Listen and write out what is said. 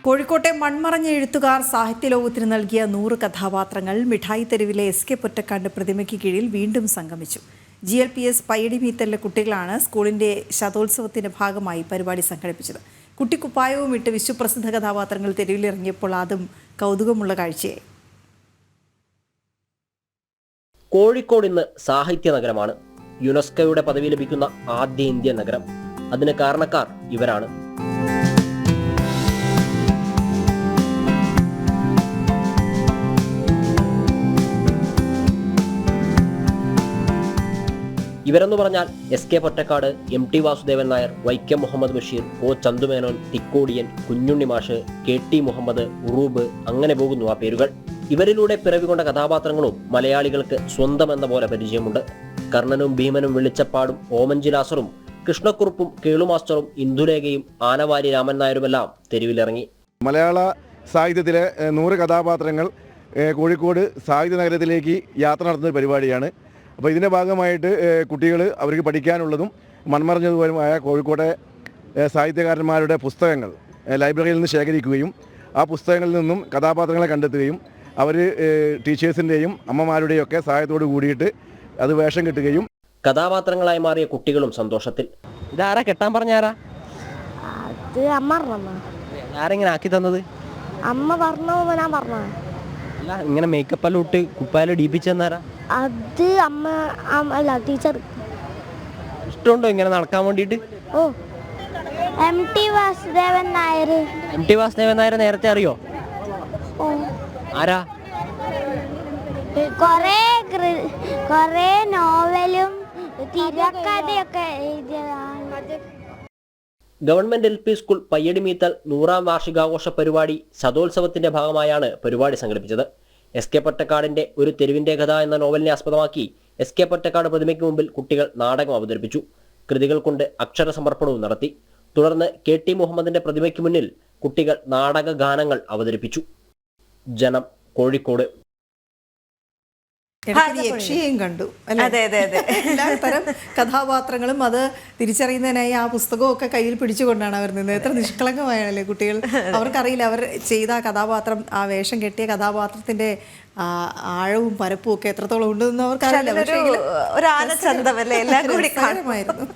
കോഴിക്കോട്ടെ മൺമറഞ്ഞ എഴുത്തുകാർ സാഹിത്യലോകത്തിന് നൽകിയ 100 കഥാപാത്രങ്ങൾ മിഠായി തെരുവിലെ എസ്.കെ. പൊറ്റക്കാട് പ്രതിമയ്ക്ക് കീഴിൽ വീണ്ടും സംഗമിച്ചു. GLPS പയ്യടിമീത്തലിലെ കുട്ടികളാണ് സ്കൂളിന്റെ ശതോത്സവത്തിന്റെ ഭാഗമായി പരിപാടി സംഘടിപ്പിച്ചത്. കുട്ടിക്കുപ്പായവും ഇട്ട് വിശ്വപ്രസിദ്ധ കഥാപാത്രങ്ങൾ തെരുവിലിറങ്ങിയപ്പോൾ അതും കൗതുകമുള്ള കാഴ്ചയായി. കോഴിക്കോട് ഇന്ന് സാഹിത്യ നഗരമാണ്. യുനെസ്കോയുടെ പദവി ലഭിക്കുന്ന ആദ്യ ഇന്ത്യൻ നഗരം. അതിന് കാരണക്കാർ ഇവരാണ്. ഇവരെന്ന് പറഞ്ഞാൽ എസ്.കെ. Pottekkatt, MT Vasudevan Nair, Vaikom Muhammad Basheer, O. ചന്തുമേനോൻ, തിക്കോടിയൻ, കുഞ്ഞുണ്ണി മാഷ്, KT മുഹമ്മദ്, ഉറൂബ്, അങ്ങനെ പോകുന്നു ആ പേരുകൾ. ഇവരിലൂടെ പിറവികൊണ്ട കഥാപാത്രങ്ങളും മലയാളികൾക്ക് സ്വന്തമെന്ന പോലെ പരിചയമുണ്ട്. കർണനും ഭീമനും വെളിച്ചപ്പാടും ഓമഞ്ചിലാസറും കൃഷ്ണക്കുറുപ്പും കേളുമാസ്റ്ററും ഇന്ദുലേഖയും ആനവാരി രാമൻ നായരുമെല്ലാം തെരുവിലിറങ്ങി. മലയാള സാഹിത്യത്തിലെ 100 കഥാപാത്രങ്ങൾ കോഴിക്കോട് സാഹിത്യ നഗരത്തിലേക്ക് യാത്ര നടത്തുന്ന പരിപാടിയാണ്. അപ്പോൾ ഇതിൻ്റെ ഭാഗമായിട്ട് കുട്ടികൾ അവർക്ക് പഠിക്കാനുള്ളതും മൺമറഞ്ഞതുമായ കോഴിക്കോട്ടെ സാഹിത്യകാരന്മാരുടെ പുസ്തകങ്ങൾ ലൈബ്രറിയിൽ നിന്ന് ശേഖരിക്കുകയും ആ പുസ്തകങ്ങളിൽ നിന്നും കഥാപാത്രങ്ങളെ കണ്ടെത്തുകയും അവർ ടീച്ചേഴ്സിൻ്റെയും അമ്മമാരുടെയും ഒക്കെ സഹായത്തോട് കൂടിയിട്ട് അത് വേഷം കെട്ടുകയും കഥാപാത്രങ്ങളായി മാറിയ കുട്ടികളും സന്തോഷത്തിൽ. ഇതാരാ കെട്ടാൻ പറഞ്ഞാരാ? ആരെങ്ങനെ ആക്കി തന്നത്? അമ്മ പറഞ്ഞു, ഞാൻ പറഞ്ഞു. അല്ല, ഇങ്ങനെ മേക്കപ്പ് എല്ലാം ഇട്ട് കുപ്പായെല്ലാം ഇടിപ്പിച്ചെന്നാരാ? അത് അമ്മ അല്ല, ടീച്ചർ. ഇഷ്ടമുണ്ടോ ഇങ്ങനെ നടക്കാൻ വേണ്ടിയിട്ട്? ഓ, MT വാസുദേവൻ നായർ. MT വാസുദേവൻ നായർ നേരത്തെ അറിയോ? ആരാ? കൊറേ നോവലും തിരക്കഥയൊക്കെ എഴുതിയതാണ്. ഗവൺമെന്റ് LP സ്കൂൾ പയ്യടിമീത്തൽ 100ാം വാർഷികാഘോഷ പരിപാടി ശതോത്സവത്തിന്റെ ഭാഗമായാണ് പരിപാടി സംഘടിപ്പിച്ചത്. എസ്.കെ. പൊറ്റക്കാടിന്റെ ഒരു തെരുവിന്റെ കഥ എന്ന നോവലിനെ ആസ്പദമാക്കി എസ്.കെ. പൊറ്റക്കാട് പ്രതിമയ്ക്ക് മുമ്പിൽ കുട്ടികൾ നാടകം അവതരിപ്പിച്ചു. കൃതികൾ കൊണ്ട് അക്ഷര സമർപ്പണവും നടത്തി. തുടർന്ന് KT മുഹമ്മദിന്റെ പ്രതിമയ്ക്ക് മുന്നിൽ കുട്ടികൾ നാടക ഗാനങ്ങൾ അവതരിപ്പിച്ചു. ജനം, കോഴിക്കോട്. യക്ഷിയെയും കണ്ടു അല്ലേ? എല്ലാ തരം കഥാപാത്രങ്ങളും അത് തിരിച്ചറിയുന്നതിനായി ആ പുസ്തകമൊക്കെ കയ്യിൽ പിടിച്ചുകൊണ്ടാണ് അവർ നിന്നത്. എത്ര നിഷ്കളങ്കമായല്ലേ കുട്ടികൾ. അവർക്കറിയില്ല അവർ ചെയ്ത കഥാപാത്രം, ആ വേഷം കെട്ടിയ കഥാപാത്രത്തിന്റെ ആഴവും പരപ്പും ഒക്കെ എത്രത്തോളം ഉണ്ടെന്ന് അവർക്കറിയില്ല. ഒരു ആനച്ചന്തമല്ലേ, എല്ലാം കൂടി കാണുമായിരുന്നു.